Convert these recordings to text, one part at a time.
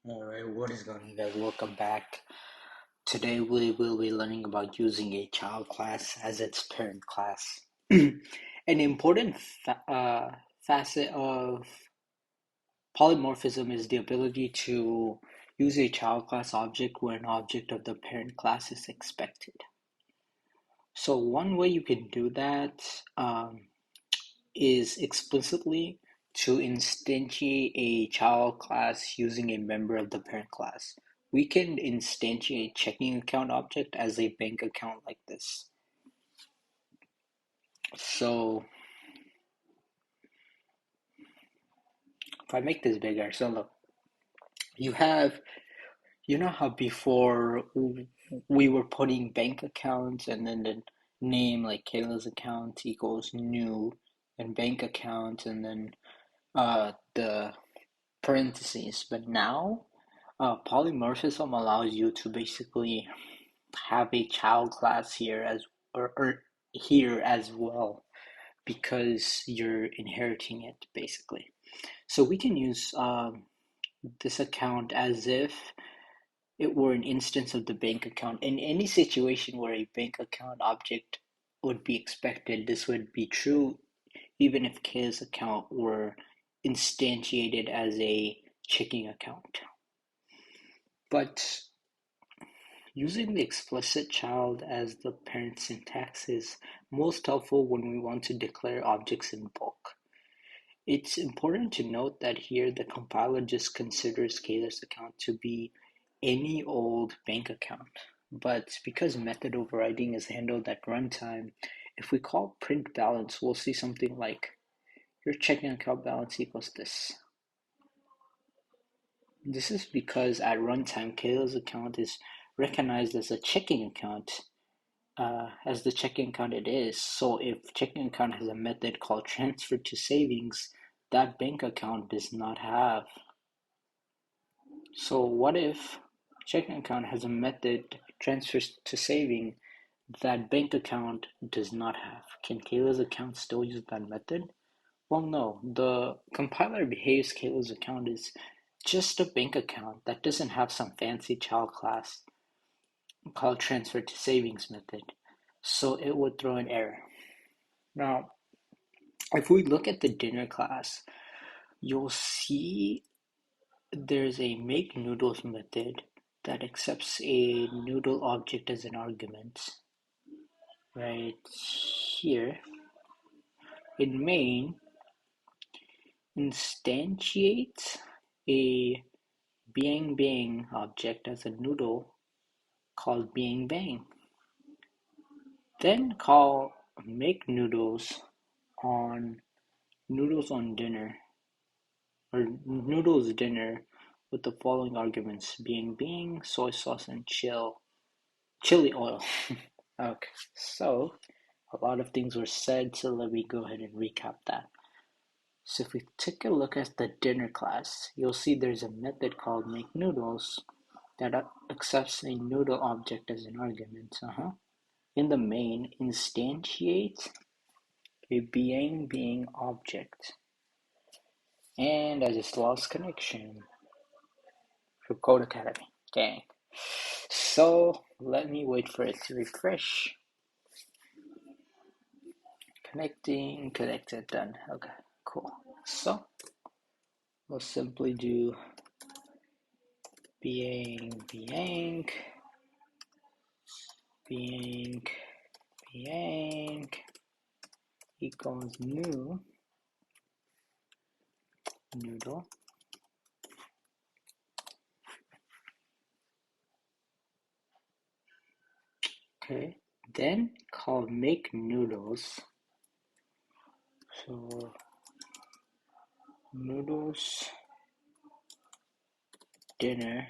Alright, what is going on, guys? Welcome back. Today we will be learning about using a child class as its parent class. An important facet of polymorphism is the ability to use a child class object where an object of the parent class is expected. So one way you can do that is explicitly to instantiate a child class using a member of the parent class. We can instantiate checking account object as a bank account like this. So if I make this bigger, so look, you know how before we were putting bank accounts and then the name like Kayla's account equals new and bank account and then the parentheses, but now polymorphism allows you to basically have a child class here or here as well because you're inheriting it basically. So we can use this account as if it were an instance of the bank account. In any situation where a bank account object would be expected, this would be true even if K's account were instantiated as a checking account. But using the explicit child as the parent syntax is most helpful when we want to declare objects in bulk. It's important to note that here the compiler just considers Kayla's account to be any old bank account. But because method overriding is handled at runtime, if we call print balance, we'll see something like your checking account balance equals this. This is because at runtime, Kayla's account is recognized as a checking account, as the checking account it is. So if checking account has a method called transfer to savings, that bank account does not have. So what if checking account has a method transfers to saving that bank account does not have? Can Kayla's account still use that method? Well, no. The compiler behaves Kayla's account is just a bank account that doesn't have some fancy child class called transfer to savings method. So it would throw an error. Now, if we look at the dinner class, you'll see there's a make noodles method that accepts a noodle object as an argument. Right here, in main, instantiates a bang bang object as a noodle called bang bang. Then call make noodles on dinner or noodles dinner with the following arguments: bang soy sauce, and chili oil. Okay, so a lot of things were said, so let me go ahead and recap that. So if we take a look at the dinner class, you'll see there's a method called make noodles that accepts a noodle object as an argument. In the main, instantiate a being object. And I just lost connection for Codecademy. Dang. So let me wait for it to refresh. Connected, done. Okay, cool. So we'll simply do being equals new noodle. Okay, then call make noodles. So noodles dinner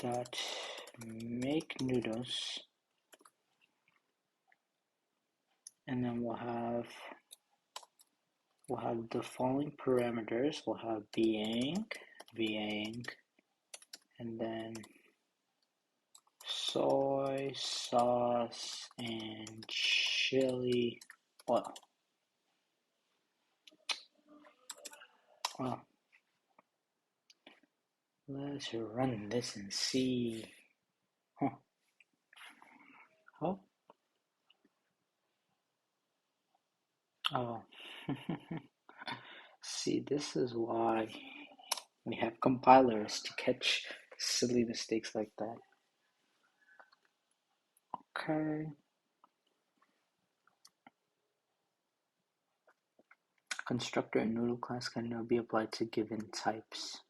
dot make noodles, and then we'll have the following parameters. We'll have being, and then soy sauce and chili oil. Let's run this and see. Huh. Oh, oh. See, this is why we have compilers to catch silly mistakes like that. Okay. Constructor and noodle class can now be applied to given types.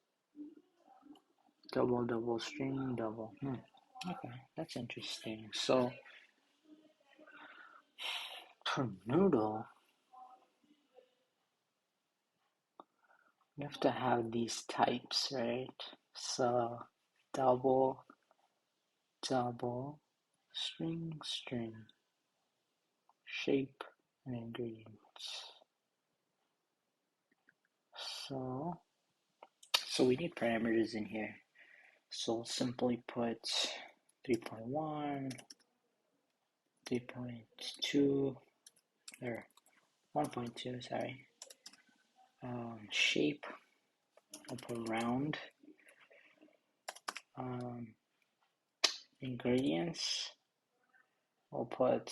Double, double, string, double. Okay, that's interesting. So for noodle, you have to have these types, right? So double, double, string, string, shape, and ingredients. So, so we need parameters in here. So simply put 3.1, 3.2, or 1.2, sorry. Shape, I'll put round. Ingredients, I'll put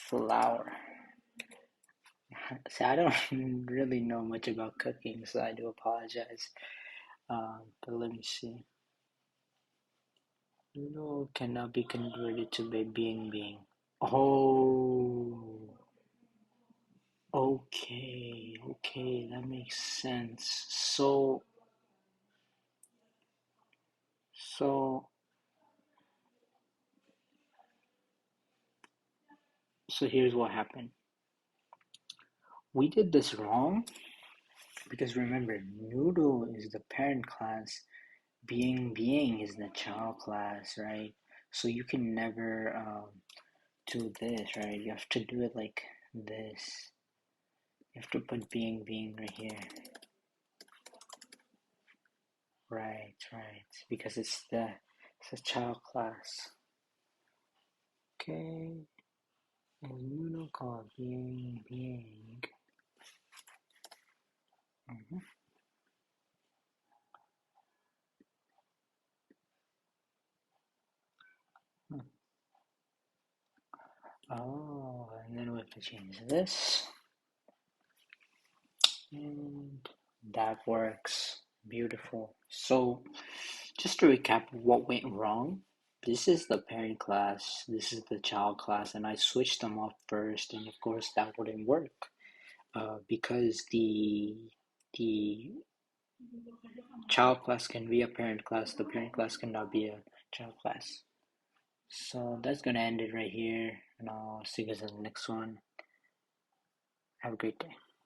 flour. See, I don't really know much about cooking, so I do apologize. But let me see. Noodle cannot be converted to being. Oh, okay, that makes sense. So, so here's what happened. We did this wrong because remember, noodle is the parent class, being is the child class, right? So you can never do this, right? You have to do it like this. You have to put being right here. Right, because it's a child class. Okay, and noodle called being. Mhm. Oh, and then we have to change this. And that works. Beautiful. So, just to recap what went wrong, this is the parent class, this is the child class, and I switched them up first, and of course that wouldn't work because the child class can be a parent class, the parent class cannot be a child class. So that's gonna end it right here, and I'll see you guys in the next one. Have a great day.